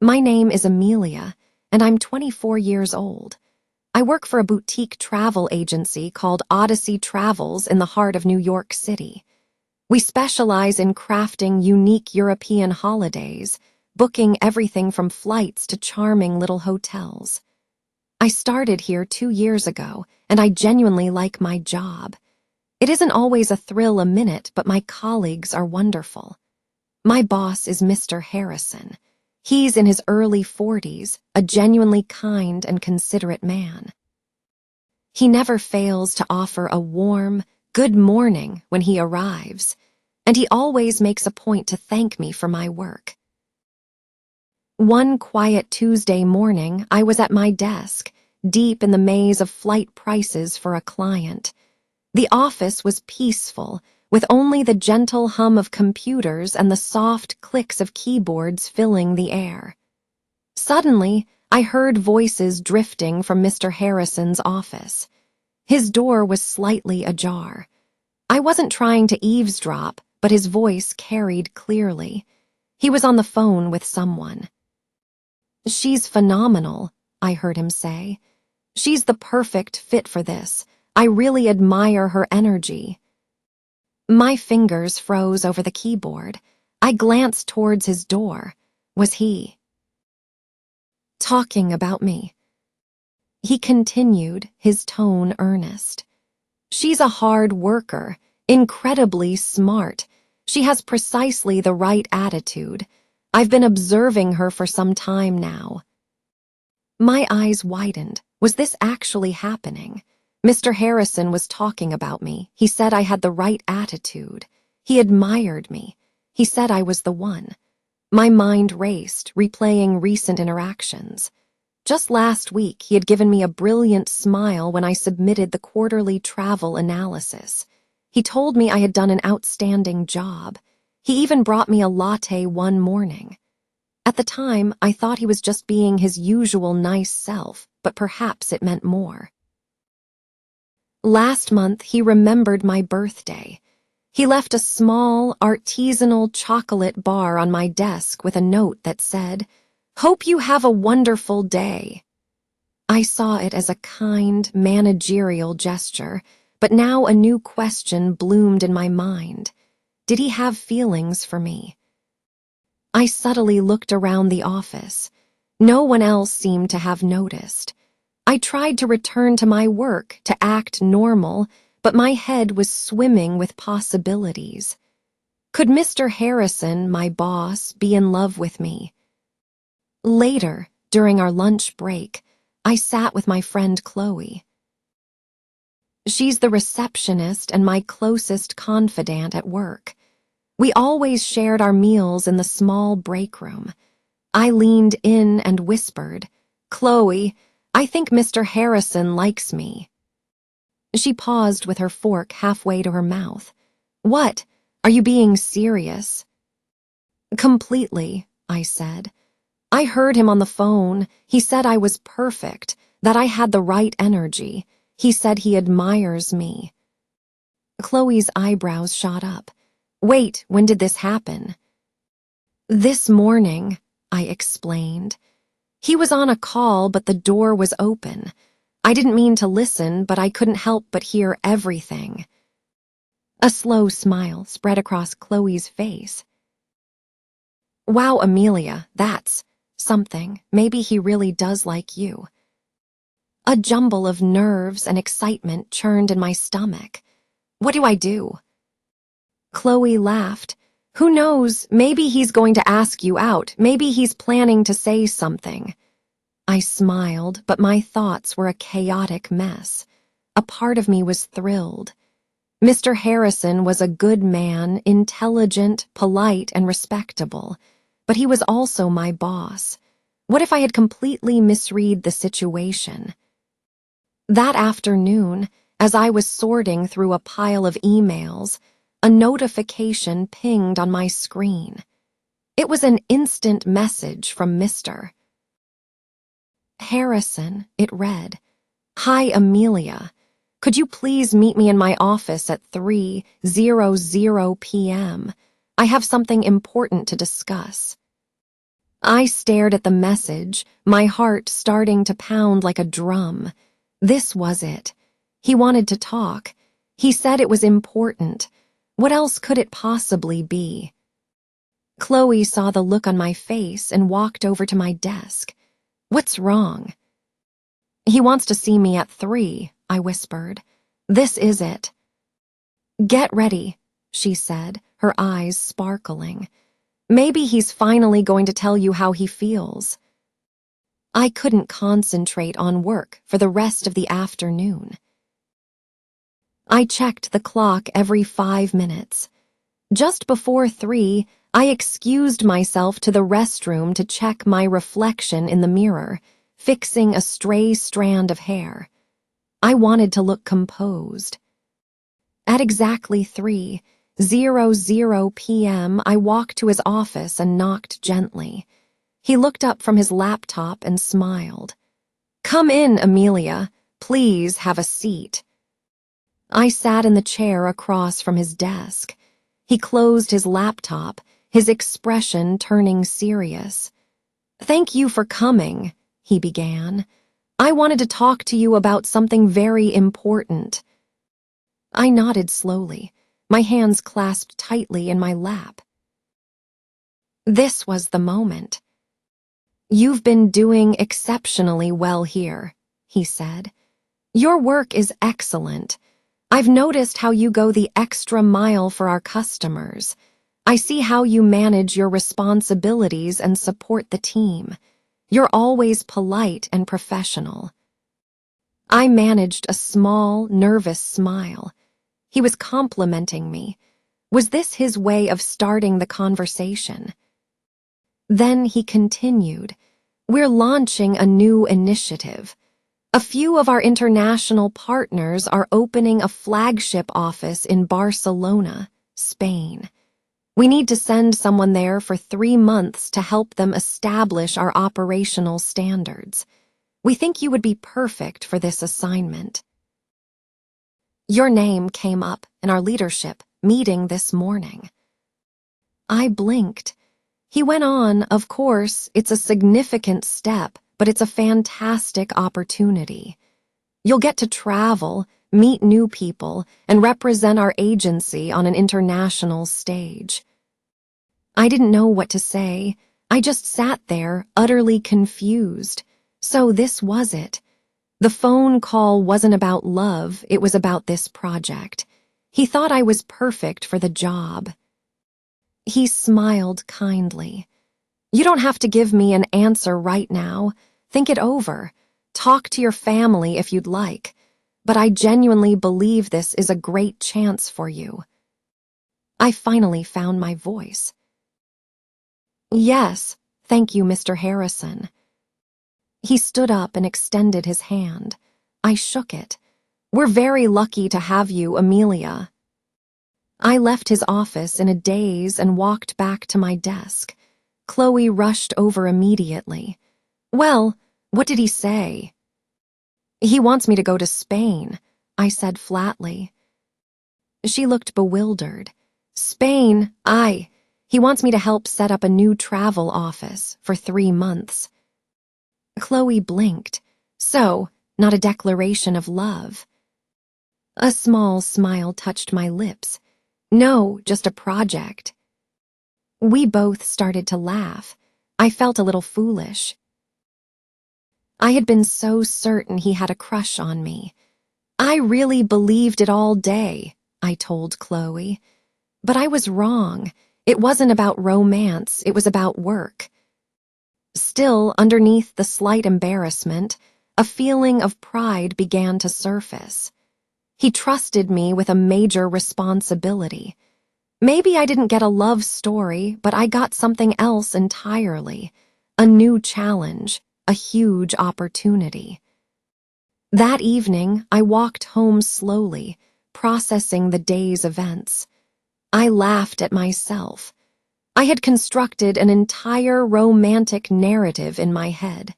My name is Amelia, and I'm 24 years old. I work for a boutique travel agency called Odyssey Travels in the heart of New York City. We specialize in crafting unique European holidays, booking everything from flights to charming little hotels. I started here 2 years ago, and I genuinely like my job. It isn't always a thrill a minute, but my colleagues are wonderful. My boss is Mr. Harrison. He's in his early 40s, a genuinely kind and considerate man. He never fails to offer a warm, good morning when he arrives, and he always makes a point to thank me for my work. One quiet Tuesday morning, I was at my desk, deep in the maze of flight prices for a client. The office was peaceful, with only the gentle hum of computers and the soft clicks of keyboards filling the air. Suddenly, I heard voices drifting from Mr. Harrison's office. His door was slightly ajar. I wasn't trying to eavesdrop, but his voice carried clearly. He was on the phone with someone. "She's phenomenal," I heard him say. "She's the perfect fit for this. I really admire her energy." My fingers froze over the keyboard. I glanced towards his door. Was he talking about me? He continued, his tone earnest. "She's a hard worker, incredibly smart. She has precisely the right attitude. I've been observing her for some time now." My eyes widened. Was this actually happening? Mr. Harrison was talking about me. He said I had the right attitude. He admired me. He said I was the one. My mind raced, replaying recent interactions. Just last week, he had given me a brilliant smile when I submitted the quarterly travel analysis. He told me I had done an outstanding job. He even brought me a latte one morning. At the time, I thought he was just being his usual nice self, but perhaps it meant more. Last month, he remembered my birthday. He left a small, artisanal chocolate bar on my desk with a note that said, "Hope you have a wonderful day." I saw it as a kind, managerial gesture, but now a new question bloomed in my mind. Did he have feelings for me? I subtly looked around the office. No one else seemed to have noticed. I tried to return to my work, to act normal, but my head was swimming with possibilities. Could Mr. Harrison, my boss, be in love with me? Later, during our lunch break, I sat with my friend Chloe. She's the receptionist and my closest confidant at work. We always shared our meals in the small break room. I leaned in and whispered, "Chloe, I think Mr. Harrison likes me." She paused with her fork halfway to her mouth. "What? Are you being serious?" "Completely," I said. "I heard him on the phone. He said I was perfect, that I had the right energy. He said he admires me." Chloe's eyebrows shot up. "Wait, when did this happen?" "This morning," I explained. "He was on a call, but the door was open. I didn't mean to listen, but I couldn't help but hear everything." A slow smile spread across Chloe's face. "Wow, Amelia, that's something. Maybe he really does like you." A jumble of nerves and excitement churned in my stomach. What do I do? Chloe laughed. "Who knows, maybe he's going to ask you out. Maybe he's planning to say something." I smiled, but my thoughts were a chaotic mess. A part of me was thrilled. Mr. Harrison was a good man, intelligent, polite, and respectable, but he was also my boss. What if I had completely misread the situation? That afternoon, as I was sorting through a pile of emails, a notification pinged on my screen. It was an instant message from Mr. Harrison, it read. "Hi, Amelia. Could you please meet me in my office at 3:00 p.m.? I have something important to discuss." I stared at the message, my heart starting to pound like a drum. This was it. He wanted to talk. He said it was important. What else could it possibly be? Chloe saw the look on my face and walked over to my desk. What's wrong? He wants to see me at 3, I whispered. This is it. Get ready, she said, her eyes sparkling. Maybe he's finally going to tell you how he feels. I couldn't concentrate on work for the rest of the afternoon. I checked the clock every 5 minutes. Just before 3, I excused myself to the restroom to check my reflection in the mirror, fixing a stray strand of hair. I wanted to look composed. At exactly 3:00 p.m., I walked to his office and knocked gently. He looked up from his laptop and smiled. Come in, Amelia. Please have a seat. I sat in the chair across from his desk. He closed his laptop, his expression turning serious. Thank you for coming, he began. I wanted to talk to you about something very important. I nodded slowly, my hands clasped tightly in my lap. This was the moment. You've been doing exceptionally well here, he said. Your work is excellent. I've noticed how you go the extra mile for our customers. I see how you manage your responsibilities and support the team. You're always polite and professional. I managed a small, nervous smile. He was complimenting me. Was this his way of starting the conversation? Then he continued, We're launching a new initiative. A few of our international partners are opening a flagship office in Barcelona, Spain. We need to send someone there for 3 months to help them establish our operational standards. We think you would be perfect for this assignment. Your name came up in our leadership meeting this morning. I blinked. He went on, of course, it's a significant step, but it's a fantastic opportunity. You'll get to travel, meet new people, and represent our agency on an international stage. I didn't know what to say. I just sat there, utterly confused. So this was it. The phone call wasn't about love, it was about this project. He thought I was perfect for the job. He smiled kindly. You don't have to give me an answer right now. Think it over. Talk to your family if you'd like. But I genuinely believe this is a great chance for you. I finally found my voice. Yes, thank you, Mr. Harrison. He stood up and extended his hand. I shook it. We're very lucky to have you, Amelia. I left his office in a daze and walked back to my desk. Chloe rushed over immediately. Well, what did he say? He wants me to go to Spain, I said flatly. She looked bewildered. Spain, he wants me to help set up a new travel office for 3 months. Chloe blinked. So, not a declaration of love. A small smile touched my lips. No, just a project. We both started to laugh. I felt a little foolish. I had been so certain he had a crush on me. I really believed it all day, I told Chloe. But I was wrong. It wasn't about romance, it was about work. Still, underneath the slight embarrassment, a feeling of pride began to surface. He trusted me with a major responsibility. Maybe I didn't get a love story, but I got something else entirely. A new challenge, a huge opportunity. That evening, I walked home slowly, processing the day's events. I laughed at myself. I had constructed an entire romantic narrative in my head.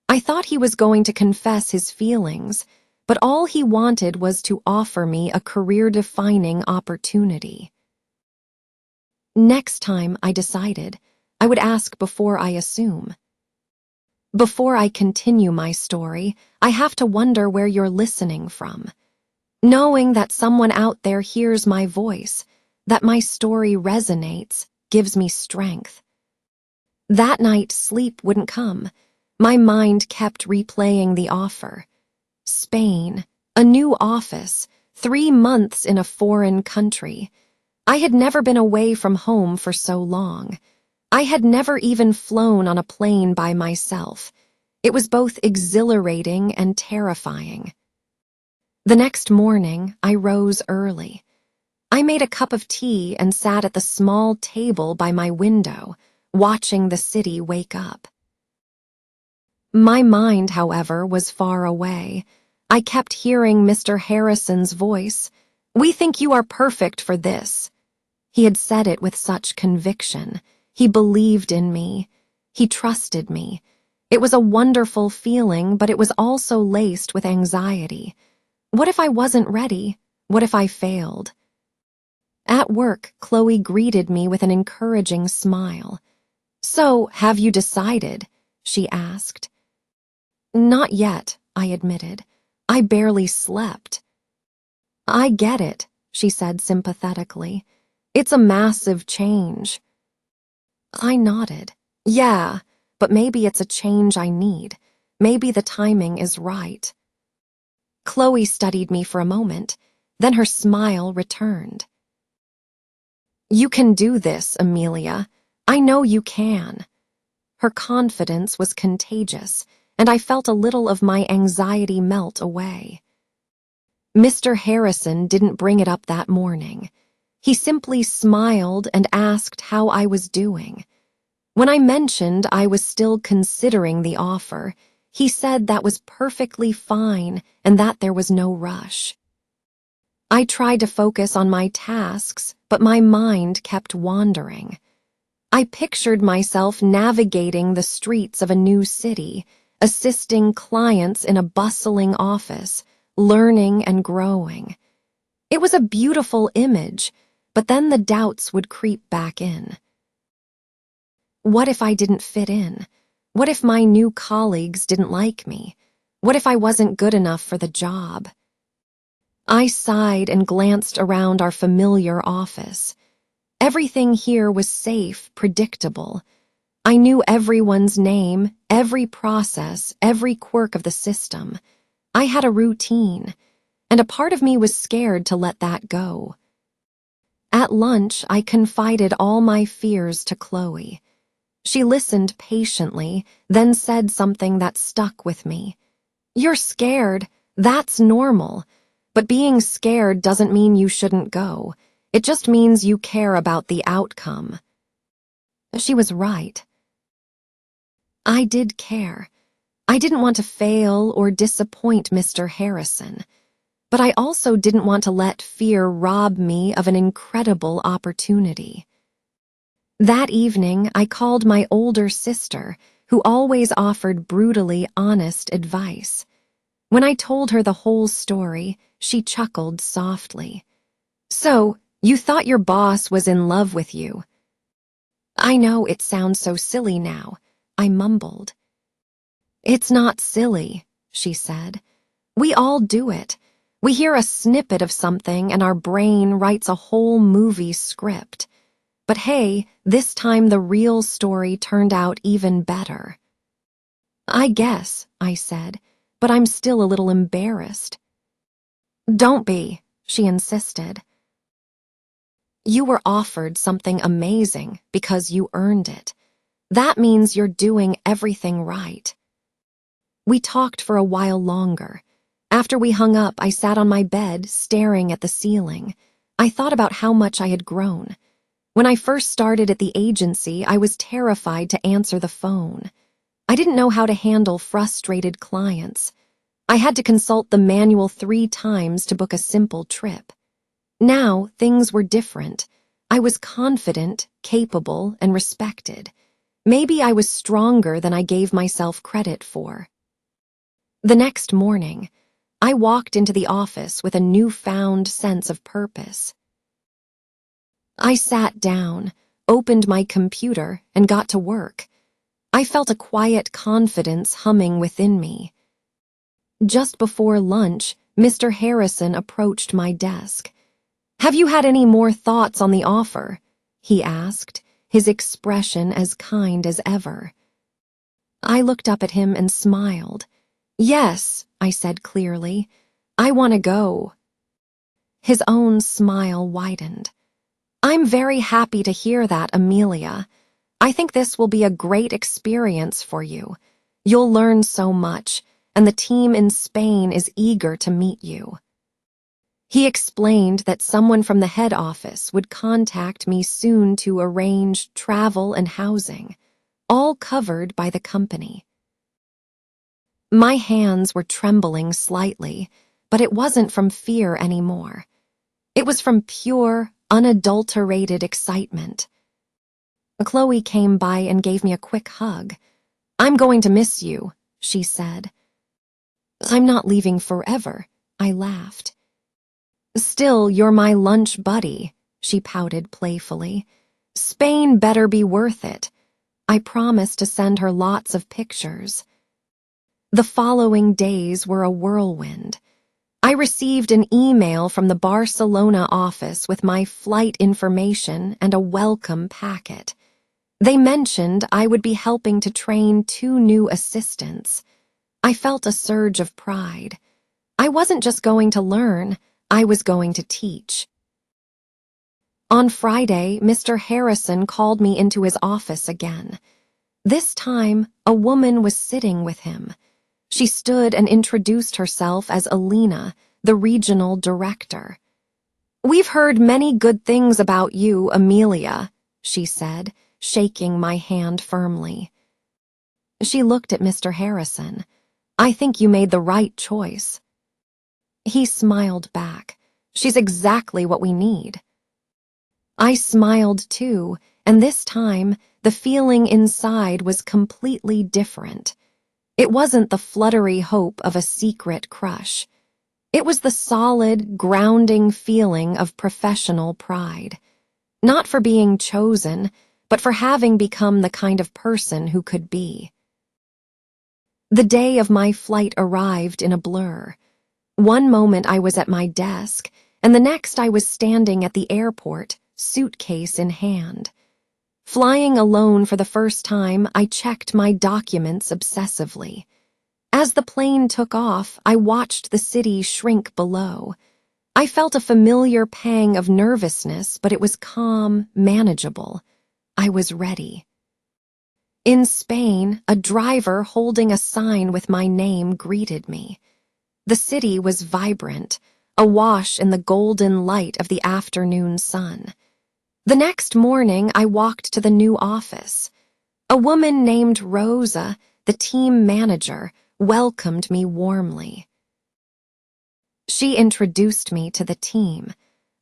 I thought he was going to confess his feelings, but all he wanted was to offer me a career-defining opportunity. Next time, I decided, I would ask before I assume. Before I continue my story, I have to wonder where you're listening from. Knowing that someone out there hears my voice, that my story resonates, gives me strength. That night, sleep wouldn't come. My mind kept replaying the offer. Spain, a new office, 3 months in a foreign country. I had never been away from home for so long. I had never even flown on a plane by myself. It was both exhilarating and terrifying. The next morning, I rose early. I made a cup of tea and sat at the small table by my window, watching the city wake up. My mind, however, was far away. I kept hearing Mr. Harrison's voice. "We think you are perfect for this." He had said it with such conviction. He believed in me. He trusted me. It was a wonderful feeling, but it was also laced with anxiety. What if I wasn't ready? What if I failed? At work, Chloe greeted me with an encouraging smile. "So, have you decided?" she asked. "Not yet," I admitted. "I barely slept." "I get it," she said sympathetically. "It's a massive change." I nodded. "Yeah, but maybe it's a change I need. Maybe the timing is right." Chloe studied me for a moment, then her smile returned. "You can do this, Amelia. I know you can." Her confidence was contagious, and I felt a little of my anxiety melt away. Mr. Harrison didn't bring it up that morning. He simply smiled and asked how I was doing. When I mentioned I was still considering the offer, he said that was perfectly fine and that there was no rush. I tried to focus on my tasks, but my mind kept wandering. I pictured myself navigating the streets of a new city, assisting clients in a bustling office, learning and growing. It was a beautiful image, but then the doubts would creep back in. What if I didn't fit in? What if my new colleagues didn't like me? What if I wasn't good enough for the job? I sighed and glanced around our familiar office. Everything here was safe, predictable. I knew everyone's name, every process, every quirk of the system. I had a routine, and a part of me was scared to let that go. At lunch, I confided all my fears to Chloe. She listened patiently, then said something that stuck with me. "You're scared. That's normal. But being scared doesn't mean you shouldn't go. It just means you care about the outcome." She was right. I did care. I didn't want to fail or disappoint Mr. Harrison, but I also didn't want to let fear rob me of an incredible opportunity. That evening, I called my older sister, who always offered brutally honest advice. When I told her the whole story, she chuckled softly. "So, you thought your boss was in love with you?" "I know it sounds so silly now," I mumbled. "It's not silly," she said. "We all do it. We hear a snippet of something and our brain writes a whole movie script. But hey, this time the real story turned out even better." "I guess," I said, "but I'm still a little embarrassed." "Don't be," she insisted. "You were offered something amazing because you earned it. That means you're doing everything right." We talked for a while longer. After we hung up, I sat on my bed, staring at the ceiling. I thought about how much I had grown. When I first started at the agency, I was terrified to answer the phone. I didn't know how to handle frustrated clients. I had to consult the manual 3 times to book a simple trip. Now, things were different. I was confident, capable, and respected. Maybe I was stronger than I gave myself credit for. The next morning, I walked into the office with a newfound sense of purpose. I sat down, opened my computer, and got to work. I felt a quiet confidence humming within me. Just before lunch, Mr. Harrison approached my desk. "Have you had any more thoughts on the offer?" he asked, his expression as kind as ever. I looked up at him and smiled. "Yes," I said clearly. "I want to go." His own smile widened. "I'm very happy to hear that, Amelia. I think this will be a great experience for you. You'll learn so much, and the team in Spain is eager to meet you." He explained that someone from the head office would contact me soon to arrange travel and housing, all covered by the company. My hands were trembling slightly, but it wasn't from fear anymore. It was from pure, unadulterated excitement. Chloe came by and gave me a quick hug. "I'm going to miss you," she said. "I'm not leaving forever," I laughed. "Still, you're my lunch buddy," she pouted playfully. "Spain better be worth it." I promised to send her lots of pictures. The following days were a whirlwind. I received an email from the Barcelona office with my flight information and a welcome packet. They mentioned I would be helping to train 2 new assistants. I felt a surge of pride. I wasn't just going to learn, I was going to teach. On Friday, Mr. Harrison called me into his office again. This time, a woman was sitting with him. She stood and introduced herself as Alina, the regional director. "We've heard many good things about you, Amelia," she said, shaking my hand firmly. She looked at Mr. Harrison. "I think you made the right choice." He smiled back. "She's exactly what we need." I smiled too, and this time, the feeling inside was completely different. It wasn't the fluttery hope of a secret crush. It was the solid, grounding feeling of professional pride. Not for being chosen, but for having become the kind of person who could be. The day of my flight arrived in a blur. One moment I was at my desk, and the next I was standing at the airport, suitcase in hand. Flying alone for the first time, I checked my documents obsessively. As the plane took off, I watched the city shrink below. I felt a familiar pang of nervousness, but it was calm, manageable. I was ready. In Spain, a driver holding a sign with my name greeted me. The city was vibrant, awash in the golden light of the afternoon sun. The next morning, I walked to the new office. A woman named Rosa, the team manager, welcomed me warmly. She introduced me to the team,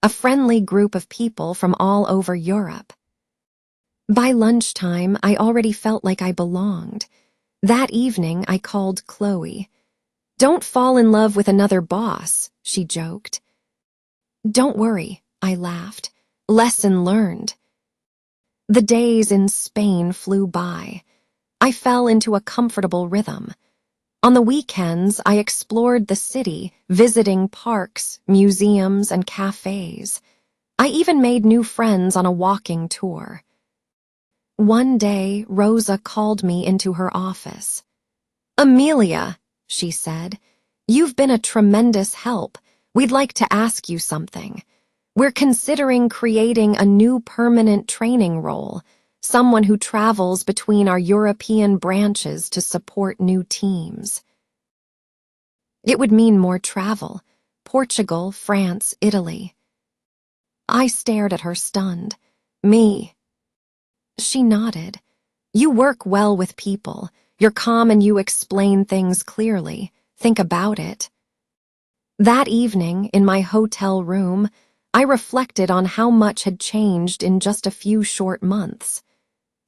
a friendly group of people from all over Europe. By lunchtime, I already felt like I belonged. That evening, I called Chloe. "Don't fall in love with another boss," she joked. "Don't worry," I laughed. "Lesson learned." The days in Spain flew by. I fell into a comfortable rhythm. On the weekends, I explored the city, visiting parks, museums, and cafes. I even made new friends on a walking tour. One day, Rosa called me into her office. "Amelia," she said, "you've been a tremendous help. We'd like to ask you something. We're considering creating a new permanent training role, someone who travels between our European branches to support new teams." It would mean more travel: Portugal, France, Italy. I stared at her stunned. "Me?" She nodded. "You work well with people. You're calm and you explain things clearly. Think about it." That evening, in my hotel room, I reflected on how much had changed in just a few short months.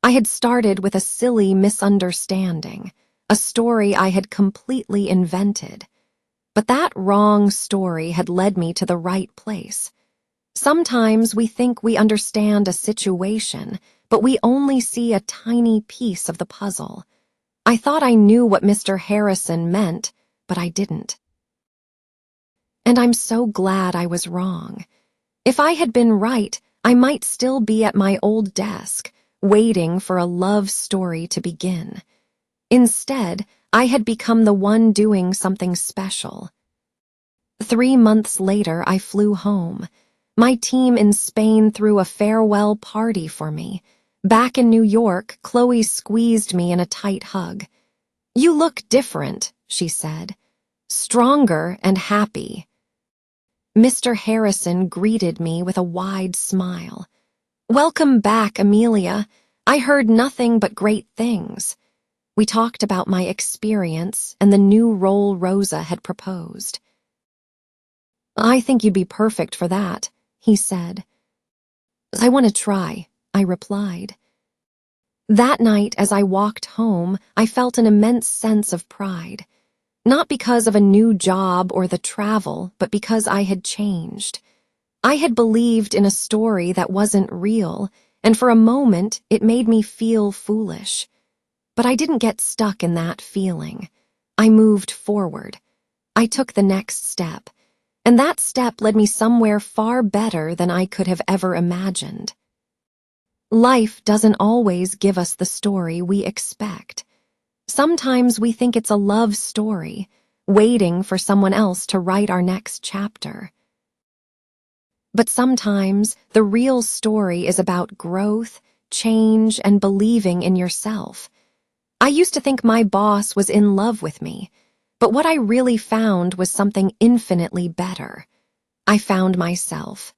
I had started with a silly misunderstanding, a story I had completely invented. But that wrong story had led me to the right place. Sometimes we think we understand a situation, but we only see a tiny piece of the puzzle. I thought I knew what Mr. Harrison meant, but I didn't. And I'm so glad I was wrong. If I had been right, I might still be at my old desk, waiting for a love story to begin. Instead, I had become the one doing something special. 3 months later, I flew home. My team in Spain threw a farewell party for me. Back in New York, Chloe squeezed me in a tight hug. "You look different," she said. "Stronger and happy." Mr. Harrison greeted me with a wide smile. "Welcome back, Amelia. I heard nothing but great things." We talked about my experience and the new role Rosa had proposed. "I think you'd be perfect for that," he said. "I want to try," I replied. That night, as I walked home, I felt an immense sense of pride. Not because of a new job or the travel, but because I had changed. I had believed in a story that wasn't real, and for a moment it made me feel foolish. But I didn't get stuck in that feeling. I moved forward. I took the next step, and that step led me somewhere far better than I could have ever imagined. Life doesn't always give us the story we expect. Sometimes we think it's a love story, waiting for someone else to write our next chapter. But sometimes the real story is about growth, change, and believing in yourself. I used to think my boss was in love with me, but what I really found was something infinitely better. I found myself.